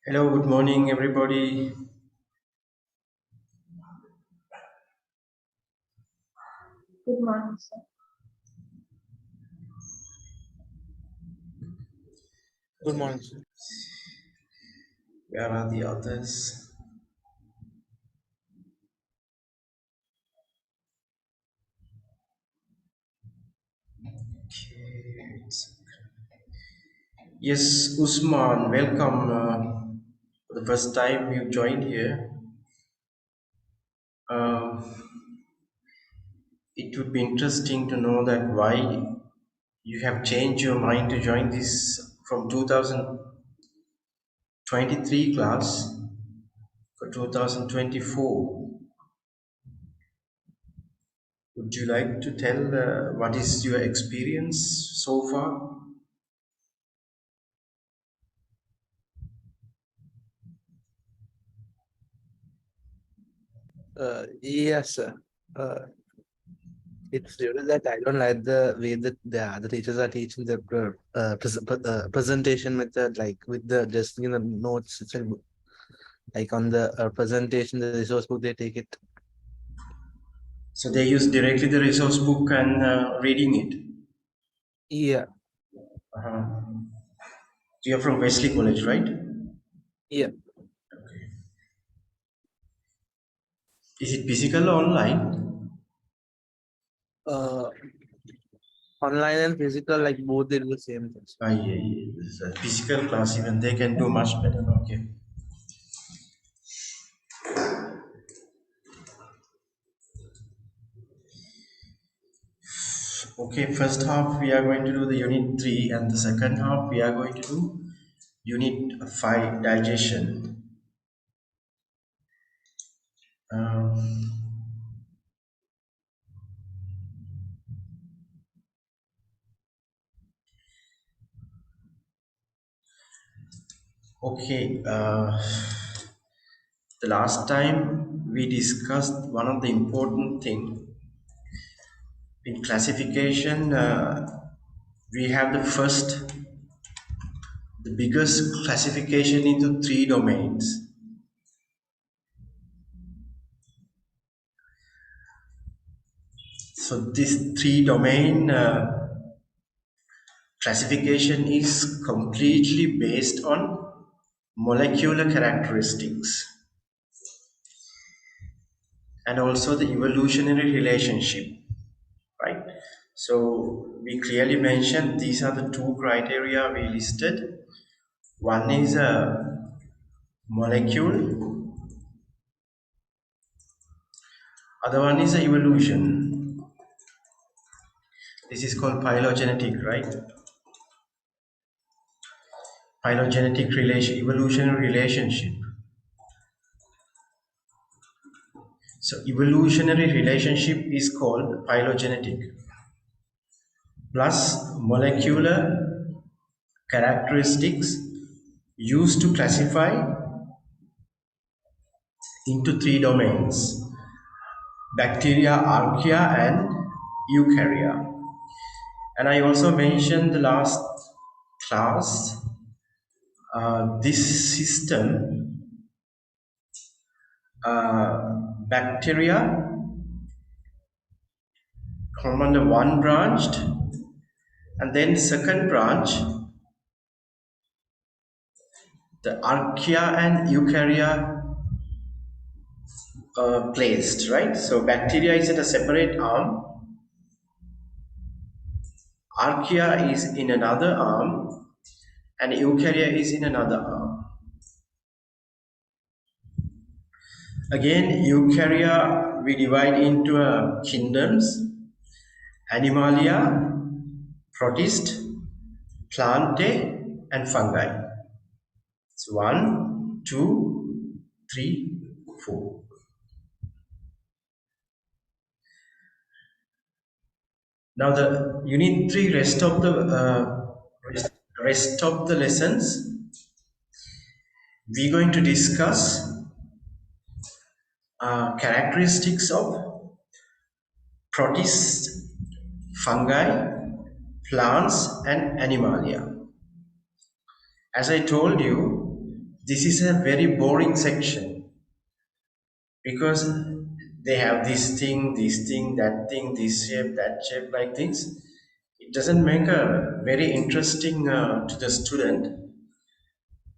Hello, good morning, everybody. Good morning, sir. Good morning, sir. Where are the others? Okay. Yes, Usman, welcome. For the first time you joined here. Um, it would be interesting to know that why you have changed your mind to join this from 2023 class for 2024. Would you like to tell what is your experience so far? Yes, sir. It's due to that I don't like the way that the other teachers are teaching the presentation method, like with the just notes, like on the presentation, the resource book, they take it. So they use directly the resource book and reading it. Yeah, Uh-huh. So you're from Wesley College, right? yeah. Is it physical or online? Uh, Online and physical, like both, they do the same things. Ah, yeah, yeah. This is a physical class, even they can do much better. Okay. Okay, first half we are going to do the unit 3, and the second half we are going to do unit 5 digestion. Um, okay, the last time we discussed one of the important thing in classification. We have the biggest classification into three domains. So this three domain classification is completely based on molecular characteristics and also the evolutionary relationship, right? So we clearly mentioned these are the two criteria we listed. One is a molecule, other one is a evolution. This is called phylogenetic, right? Phylogenetic relation, evolutionary relationship. So evolutionary relationship is called phylogenetic plus molecular characteristics used to classify into three domains: bacteria, archaea, and eukarya. And I also mentioned the last class this system, bacteria come under one branched, and then second branch, the archaea and eukarya placed, right? So bacteria is at a separate arm, archaea is in another arm, and eukarya is in another arm. Again, eukarya we divide into kingdoms: Animalia, Protist, Plantae, and Fungi. So one, two, three, four. Now the unit 3 rest of the lessons we're going to discuss characteristics of protists, fungi, plants, and animalia. As I told you, this is a very boring section because they have this thing, that thing, this shape, that shape, like this. It doesn't make a very interesting to the student.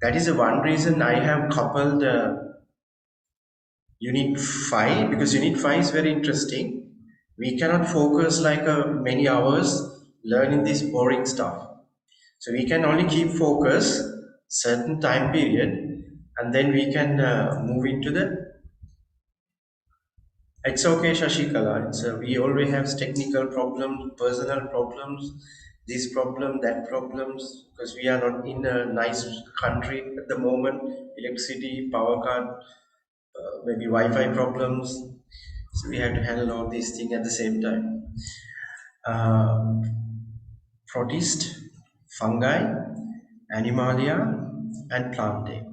That is the one reason I have coupled Unit 5, because Unit 5 is very interesting. We cannot focus like many hours learning this boring stuff. So we can only keep focus certain time period, and then we can move into the. It's okay, Shashikala. We always have technical problems, personal problems, this problem, that problems, because we are not in a nice country at the moment. Electricity, power cut, maybe Wi-Fi problems. So we have to handle all these things at the same time. Uh, Protist, fungi, animalia, and plantae.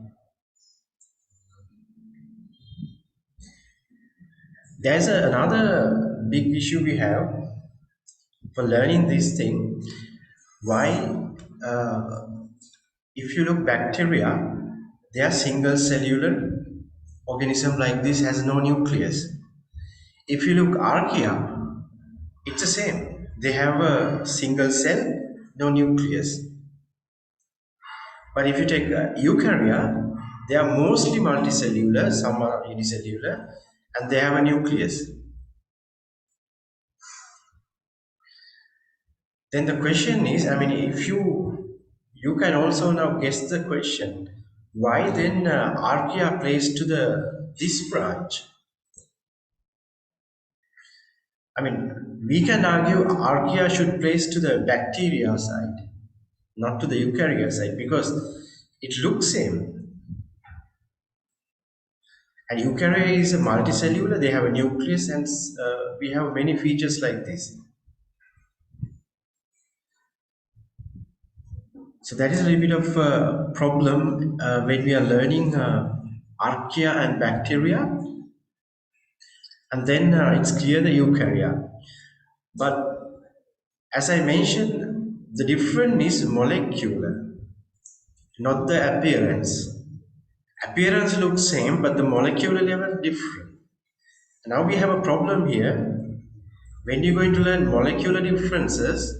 There's another big issue we have for learning this thing. Why? If you look bacteria, they are single cellular organism like this, has no nucleus. If you look archaea, it's the same. They have a single cell, no nucleus. But if you take eukarya, they are mostly multicellular, some are unicellular, and they have a nucleus. Then the question is, I mean, if you can also now guess the question, why then archaea plays to this branch? I mean, we can argue archaea should place to the bacteria side, not to the eukarya side, because it looks same. And eukarya is a multicellular, they have a nucleus, and we have many features like this. So that is a little bit of a problem when we are learning archaea and bacteria. And then it's clear the eukarya. But as I mentioned, the difference is molecular, not the appearance. Appearance looks same, but the molecular level different. Now we have a problem here. When you're going to learn molecular differences,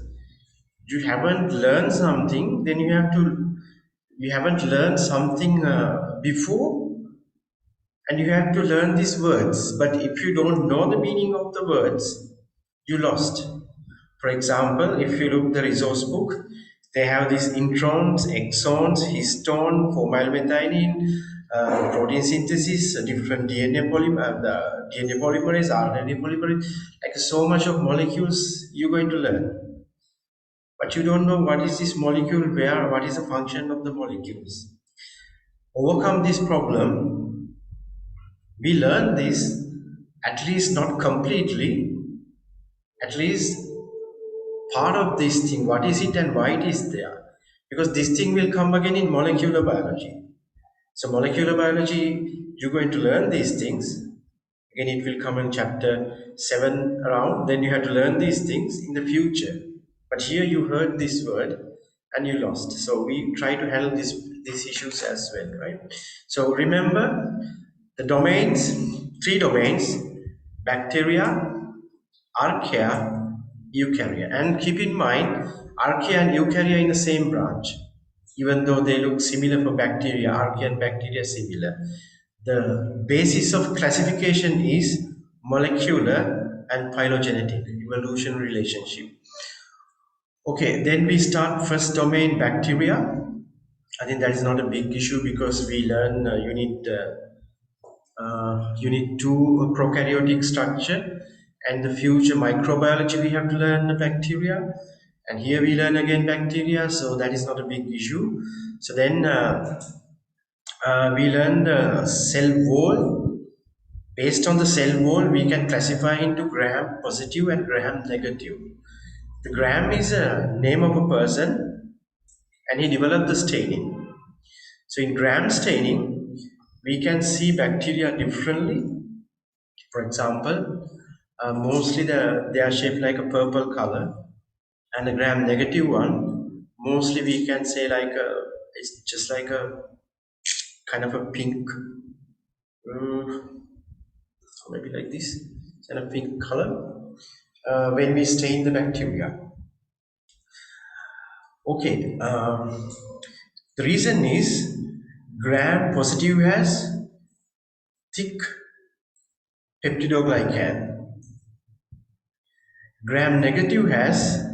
you haven't learned something, then you haven't learned something before, and you have to learn these words. But if you don't know the meaning of the words, you lost. For example, if you look the resource book, they have these introns, exons, histone, formylmethionine, protein synthesis, different DNA polymer, the DNA polymerase, RNA polymerase, like so much of molecules you're going to learn. But you don't know what is this molecule, what is the function of the molecules. Overcome this problem, we learn this, at least not completely, at least part of this thing, what is it and why it is there. Because this thing will come again in molecular biology. So molecular biology, you're going to learn these things. Again, it will come in chapter 7 around. Then you have to learn these things in the future. But here you heard this word and you lost. So we try to handle these issues as well, right? So remember the domains, 3 domains: bacteria, archaea, eukarya. And keep in mind, archaea and eukarya in the same branch. Even though they look similar for bacteria, archaea and bacteria similar. The basis of classification is molecular and phylogenetic, evolution relationship. Okay, then we start first domain, bacteria. I think that is not a big issue because we learn unit 2 prokaryotic structure, and the future microbiology we have to learn the bacteria, and here we learn again bacteria, so that is not a big issue. So then we learn the cell wall. Based on the cell wall, we can classify into gram positive and gram negative. The gram is a name of a person, and he developed the staining. So in gram staining, we can see bacteria differently. For example, mostly they are shaped like a purple color, and the gram negative one, mostly we can say like it's just like a kind of a pink, maybe like this, kind of pink color when we stain the bacteria. Okay, the reason is gram positive has thick peptidoglycan. Gram negative has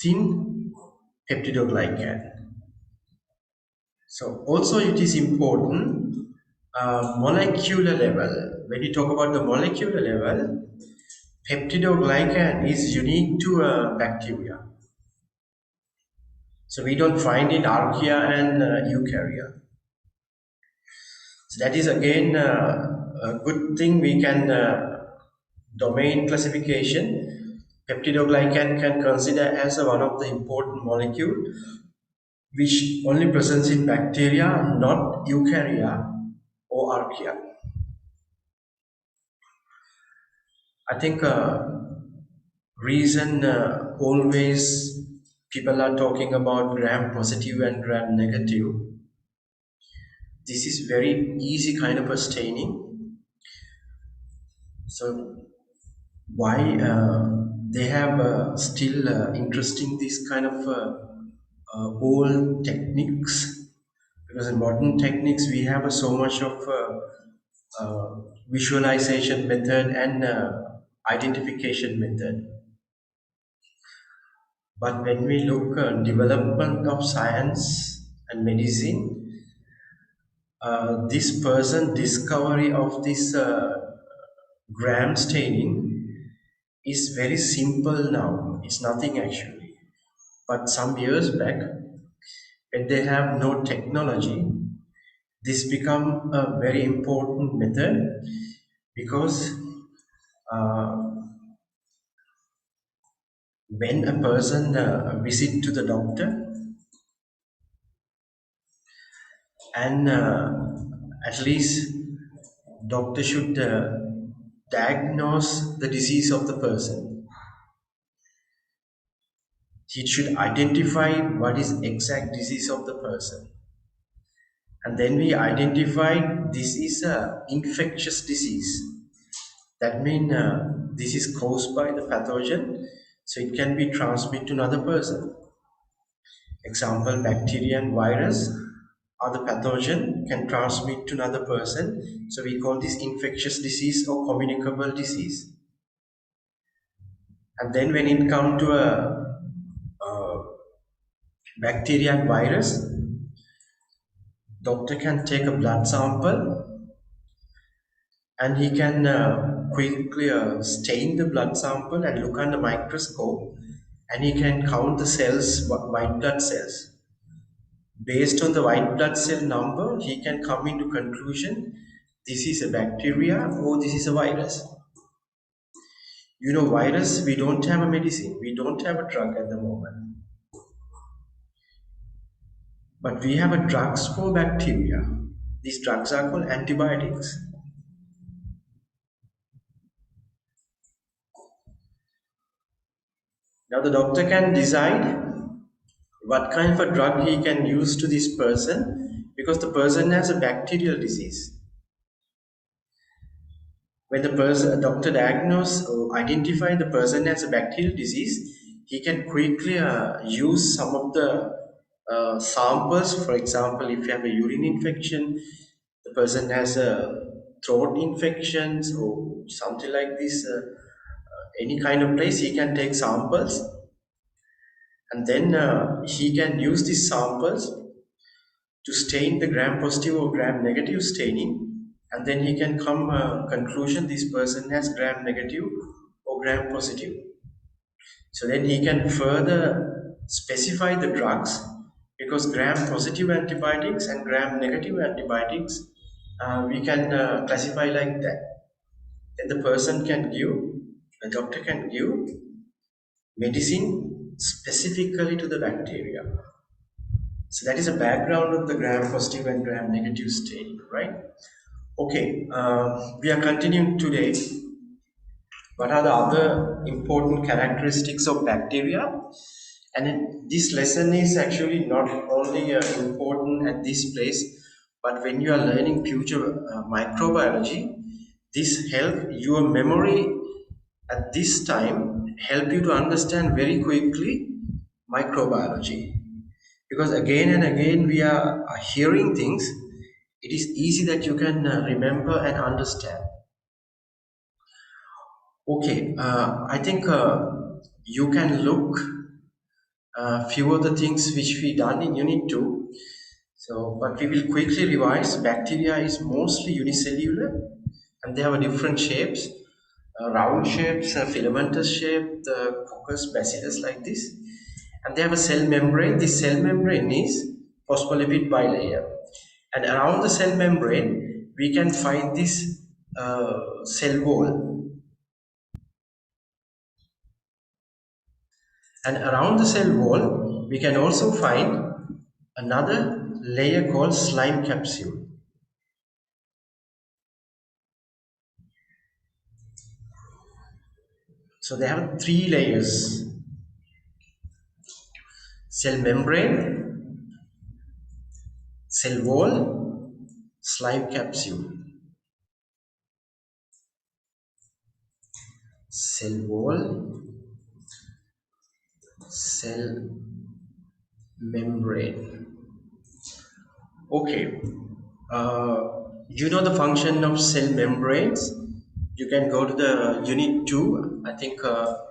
thin peptidoglycan. So also it is important molecular level. When you talk about the molecular level, peptidoglycan is unique to bacteria. So we don't find it archaea and eukarya. So that is again a good thing. We can domain classification. Peptidoglycan can consider as one of the important molecule which only presents in bacteria, not eukarya or archaea. I think reason always people are talking about gram positive and gram negative. This is very easy kind of a staining. So why they have still interesting this kind of old techniques, because in modern techniques we have so much of visualization method and identification method. But when we look development of science and medicine, this person discovery of this gram staining is very simple now. It's nothing actually. But some years back, when they have no technology, this become a very important method, because uh, when a person visit to the doctor and at least doctor should diagnose the disease of the person. He should identify what is exact disease of the person, and then we identify this is a infectious disease. That means this is caused by the pathogen, so it can be transmitted to another person. Example, bacteria and virus are the pathogen, can transmit to another person. So we call this infectious disease or communicable disease. And then when it comes to a bacteria and virus, doctor can take a blood sample and he can quickly stain the blood sample and look under microscope, and he can count the cells, white blood cells. Based on the white blood cell number, he can come into conclusion this is a bacteria or this is a virus. You know, virus, we don't have a medicine, we don't have a drug at the moment. But we have a drugs for bacteria. These drugs are called antibiotics. Now the doctor can decide what kind of a drug he can use to this person, because the person has a bacterial disease. When the doctor diagnose or identify the person has a bacterial disease, he can quickly use some of the samples. For example, if you have a urine infection, the person has a throat infections or something like this, any kind of place, he can take samples, and then he can use these samples to stain the gram positive or gram negative staining, and then he can come conclusion this person has gram negative or gram positive. So then he can further specify the drugs, because gram positive antibiotics and gram negative antibiotics we can classify like that. Then the person can give, the doctor can give medicine specifically to the bacteria. So that is a background of the gram positive and gram negative staining, right? Okay, we are continuing today. What are the other important characteristics of bacteria? And this lesson is actually not only important at this place, But when you are learning future microbiology, this help your memory at this time help you to understand very quickly microbiology. Because again and again we are hearing things, it is easy that you can remember and understand. Okay, I think you can look few of the things which we done in Unit 2. So, but we will quickly revise. Bacteria is mostly unicellular and they have a different shapes, round shapes, filamentous shape, the coccus, bacillus like this. And they have a cell membrane. This cell membrane is phospholipid bilayer. And around the cell membrane, we can find this cell wall. And around the cell wall, we can also find another layer called slime capsule. So they have three layers: cell membrane, cell wall, slime capsule. Cell wall, cell membrane. Okay. You know the function of cell membranes. You can go to the Unit 2. I think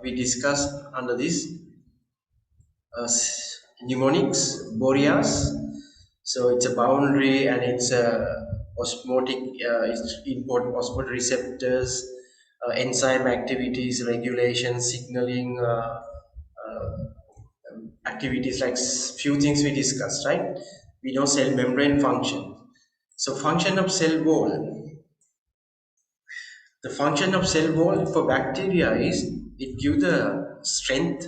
we discussed under this mnemonics, Boreas. So it's a boundary and it's osmotic, it's import osmotic receptors, enzyme activities, regulation, signaling activities, like few things we discussed, right? We know cell membrane function. So function of cell wall. The function of cell wall for bacteria is it gives the strength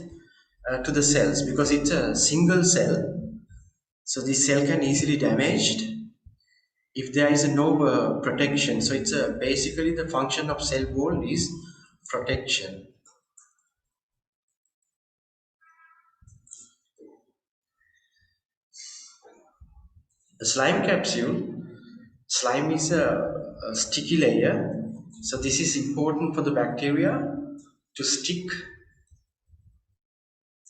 to the cells because it's a single cell. So this cell can easily damaged if there is no protection. So it's basically the function of cell wall is protection. The slime capsule, slime is a sticky layer. So this is important for the bacteria to stick,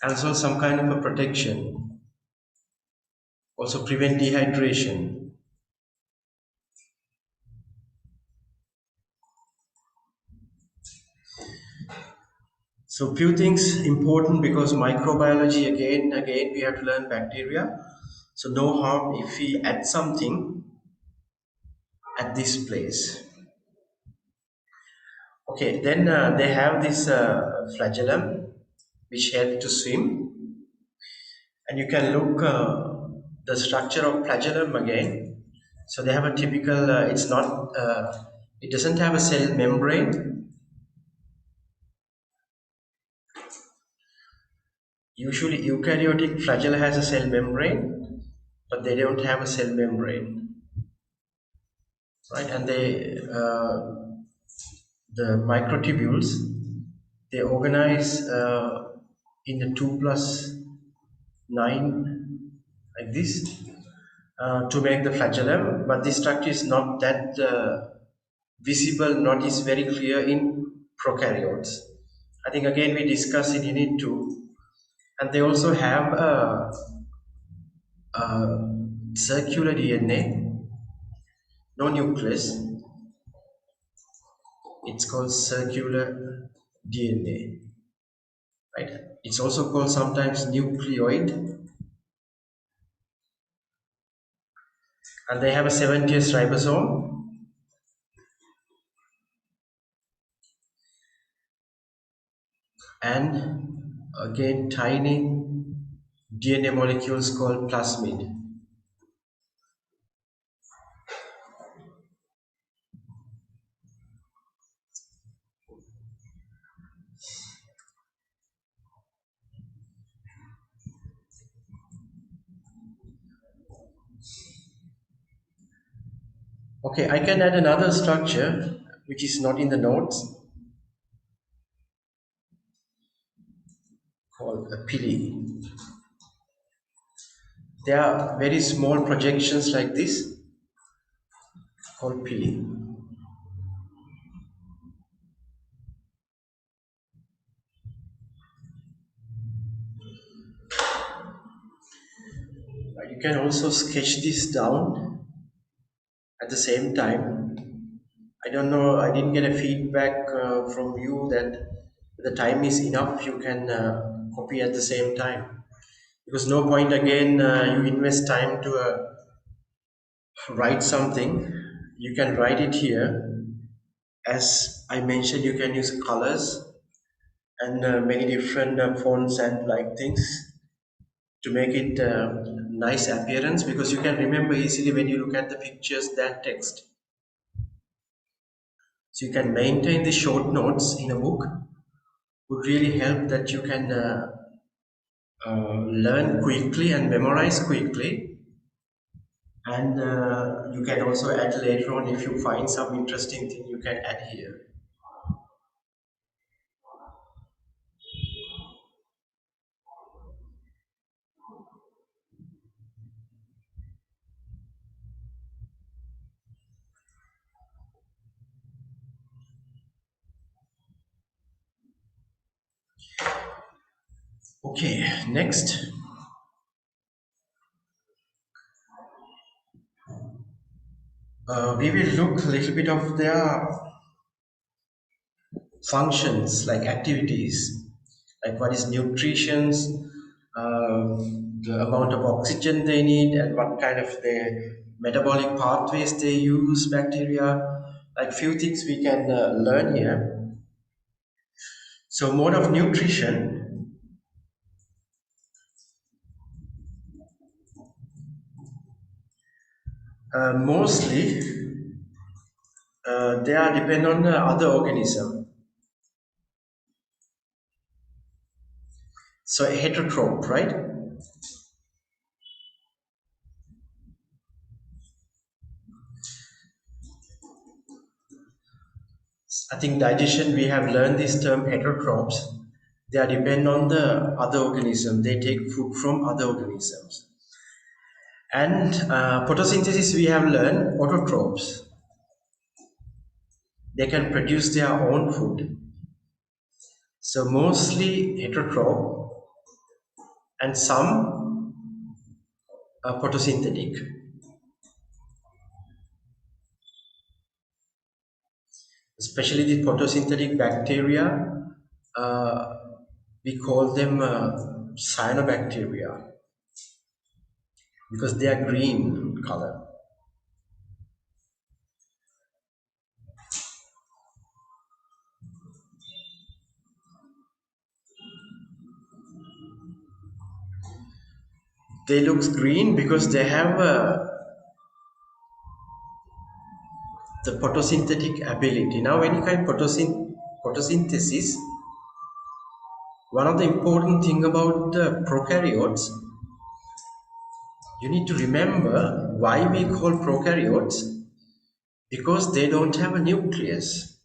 and also some kind of a protection. Also prevent dehydration. So few things important because microbiology again we have to learn bacteria. So no harm if we add something at this place. Okay, then they have this flagellum which help to swim, and you can look the structure of flagellum again. So they have a typical. It's not. It doesn't have a cell membrane. Usually, eukaryotic flagella has a cell membrane, but they don't have a cell membrane, right? And the microtubules, they organize in the 2+9 like this to make the flagellum, but this structure is not that visible, not is very clear in prokaryotes. I think again we discussed in Unit 2, and they also have a circular DNA, no nucleus. It's called circular DNA, right? It's also called sometimes nucleoid, and they have a 70th ribosome. And again tiny DNA molecules called plasmid. Okay, I can add another structure which is not in the notes called a pili. They are very small projections like this. called pili. You can also sketch this down at the same time. I don't know, I didn't get a feedback from you that the time is enough, you can copy at the same time. Because no point again, you invest time to write something, you can write it here. As I mentioned, you can use colors and many different fonts and like things to make it nice appearance, because you can remember easily when you look at the pictures that text. So you can maintain the short notes in a book would really help that you can learn quickly and memorize quickly, and you can also add later on if you find some interesting thing you can add here. Okay, next. We will look a little bit of their functions, like activities, like what is nutrition, the amount of oxygen they need, and what kind of the metabolic pathways they use, bacteria, like few things we can learn here. So mode of nutrition, mostly they are depend on other organism. So heterotroph, right? I think digestion, we have learned this term heterotrophs. They are depend on the other organism. They take food from other organisms. And photosynthesis, we have learned autotrophs. They can produce their own food. So mostly heterotroph and some photosynthetic. Especially the photosynthetic bacteria, uh, we call them cyanobacteria because they are green in color. They look green because they have the photosynthetic ability. Now, when you kind photosynthesis, one of the important thing about the prokaryotes, you need to remember why we call prokaryotes, because they don't have a nucleus.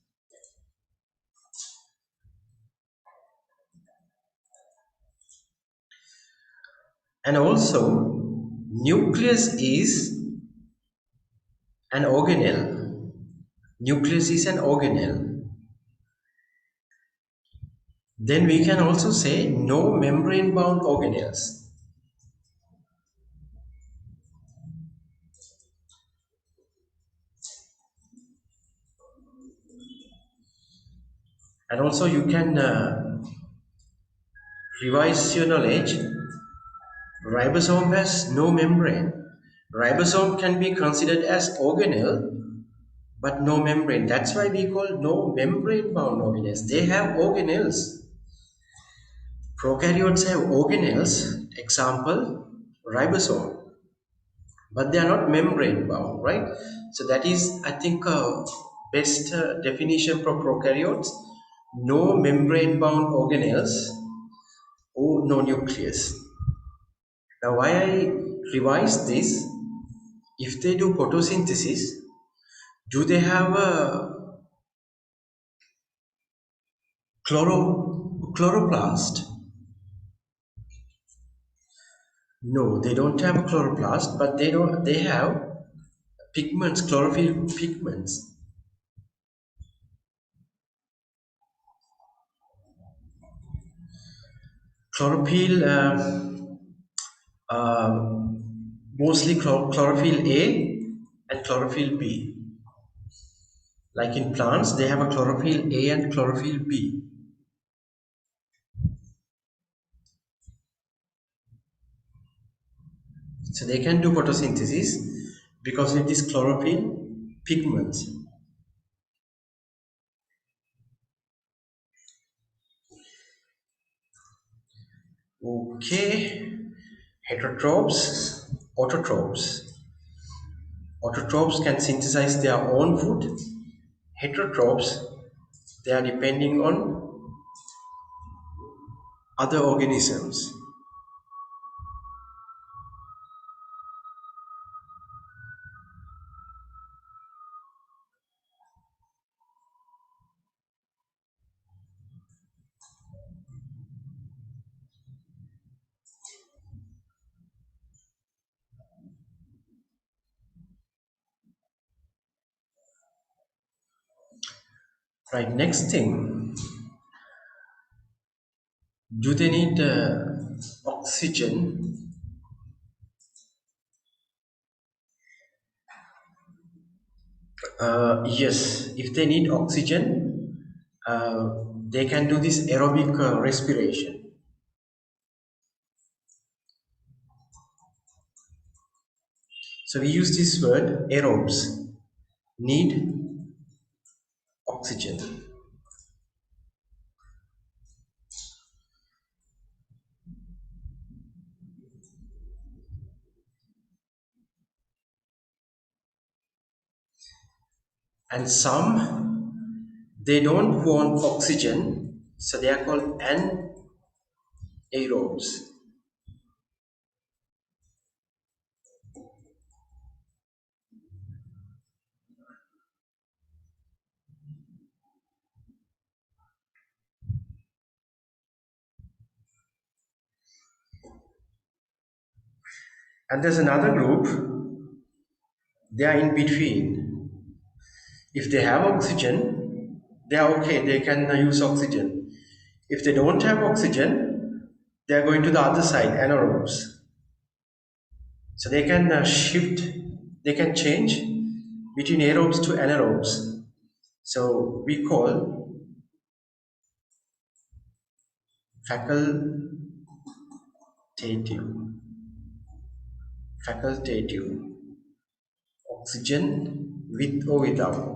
And also, nucleus is an organelle. Nucleus is an organelle. Then we can also say no membrane bound organelles. And also you can revise your knowledge. Ribosome has no membrane. Ribosome can be considered as organelle but no membrane. That's why we call no membrane bound organelles. They have organelles. Prokaryotes have organelles, example ribosome, but they are not membrane bound, right? So that is, I think, best definition for prokaryotes: no membrane bound organelles or no nucleus. Now, why I revise this? If they do photosynthesis, do they have a chloroplast? No, they don't have a chloroplast, but they have pigments, chlorophyll pigments. Chlorophyll, mostly chlorophyll A and chlorophyll B. Like in plants, they have a chlorophyll A and chlorophyll B. So they can do photosynthesis because of this chlorophyll pigments. Okay, heterotrophs, autotrophs. Autotrophs can synthesize their own food. Heterotrophs, they are depending on other organisms. Right, next thing, do they need oxygen? Yes, if they need oxygen, they can do this aerobic respiration. So we use this word aerobes, need oxygen. And some, they don't want oxygen, so they are called anaerobes. And there's another group, they are in between. If they have oxygen, they are okay, they can use oxygen. If they don't have oxygen, they are going to the other side, anaerobes. So they can shift, they can change between aerobes to anaerobes. So we call facultative, facultative, oxygen with or without.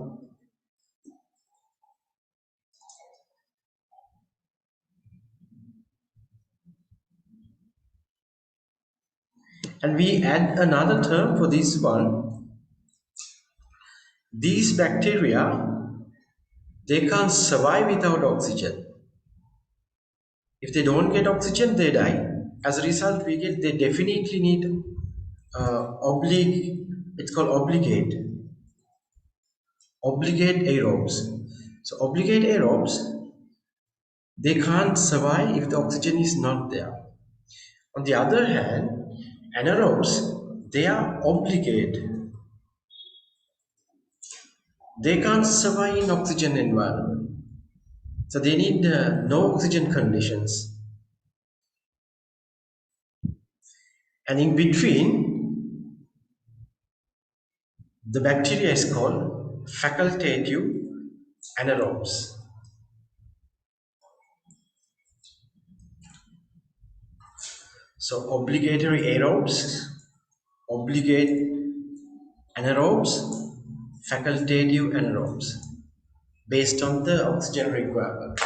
And we add another term for this one. These bacteria, they can't survive without oxygen. If they don't get oxygen, they die. As a result, we get they definitely need it's called obligate aerobes. So obligate aerobes, they can't survive if the oxygen is not there. On the other hand, anaerobes, they are obligate. They can't survive in oxygen environment. So they need no oxygen conditions. And in between, the bacteria is called facultative anaerobes. So obligatory aerobes, obligate anaerobes, facultative anaerobes, based on the oxygen requirement.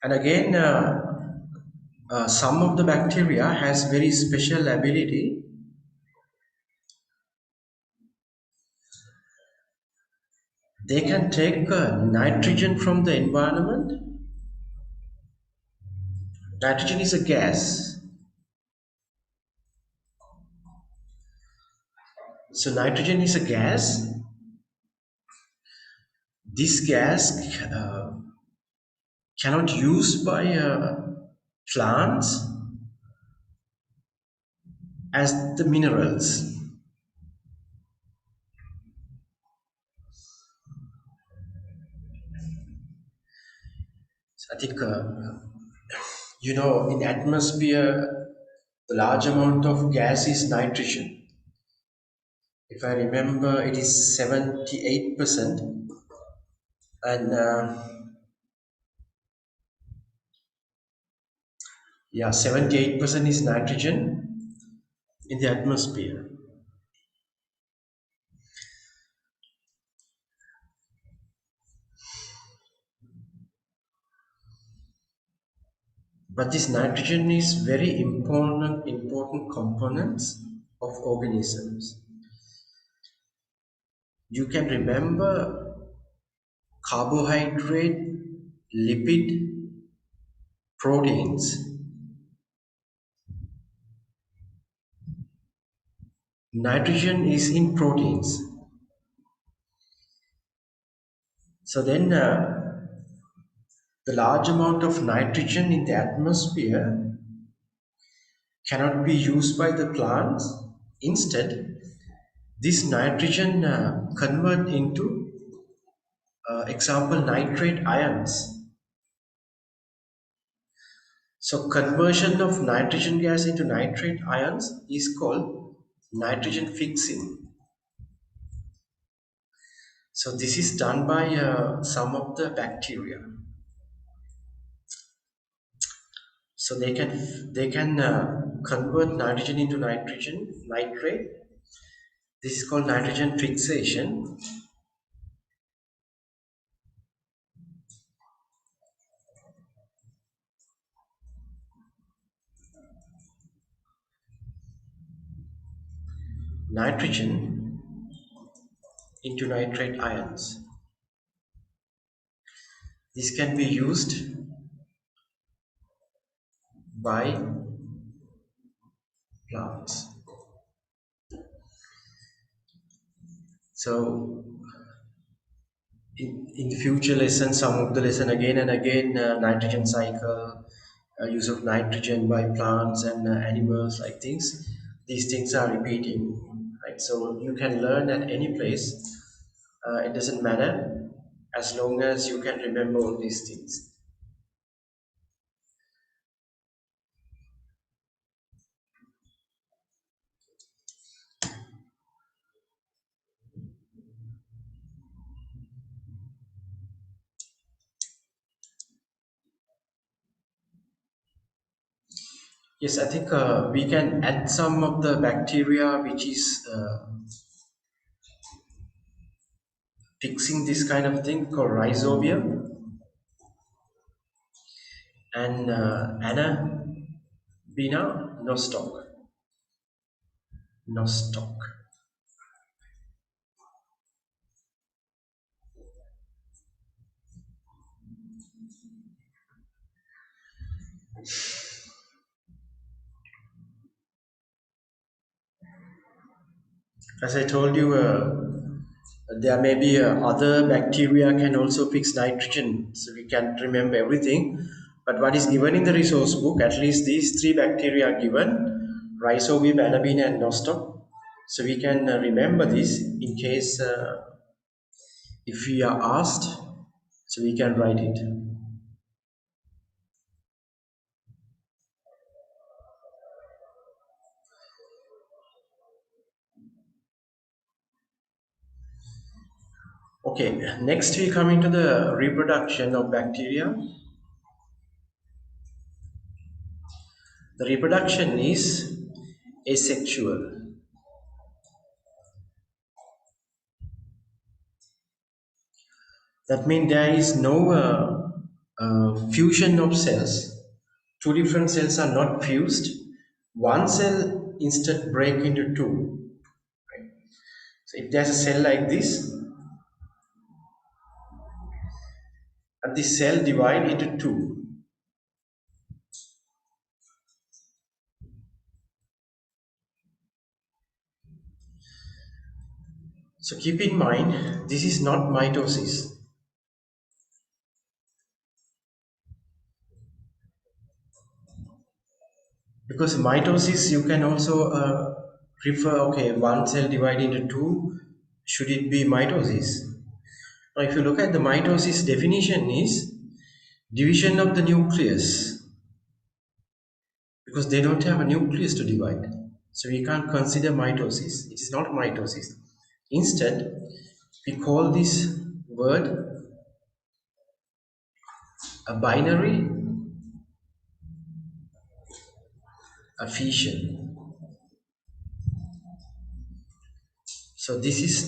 And again, some of the bacteria has very special ability. They can take nitrogen from the environment. Nitrogen is a gas. So nitrogen is a gas. This gas cannot used by plants as the minerals. So I think in atmosphere, the large amount of gas is nitrogen. If I remember, it is 78%, and yeah, 78% is nitrogen in the atmosphere. But this nitrogen is very important components of organisms. You can remember carbohydrate, lipid, proteins. Nitrogen is in proteins. So then the large amount of nitrogen in the atmosphere cannot be used by the plants. Instead, this nitrogen convert into example nitrate ions. So conversion of nitrogen gas into nitrate ions is called nitrogen fixing. So this is done by some of the bacteria. So they can convert nitrogen into nitrate. This is called nitrogen fixation. Nitrogen into nitrate ions. This can be used by plants. So in the future lessons, some of the lesson again and again, nitrogen cycle, use of nitrogen by plants and animals, like things. These things are repeating, right? So you can learn at any place. It doesn't matter as long as you can remember all these things. Yes, I think we can add some of the bacteria which is fixing this kind of thing called rhizobium and Anabina nostoc. As I told you, there may be other bacteria can also fix nitrogen, so we can't remember everything. But what is given in the resource book, at least these three bacteria are given: Rhizobium, Anabina, and Nostoc. So we can remember this in case if we are asked, so we can write it. Okay, next we come into the reproduction of bacteria. The reproduction is asexual. That means there is no fusion of cells. Two different cells are not fused. One cell instead break into two. Right? So if there's a cell like this, and this cell divide into two. So keep in mind, this is not mitosis. Because mitosis, you can also refer, okay, one cell divided into two, should it be mitosis? Now, if you look at the mitosis definition is division of the nucleus, because they don't have a nucleus to divide. So we can't consider mitosis. It is not mitosis. Instead, we call this word a binary fission. So this is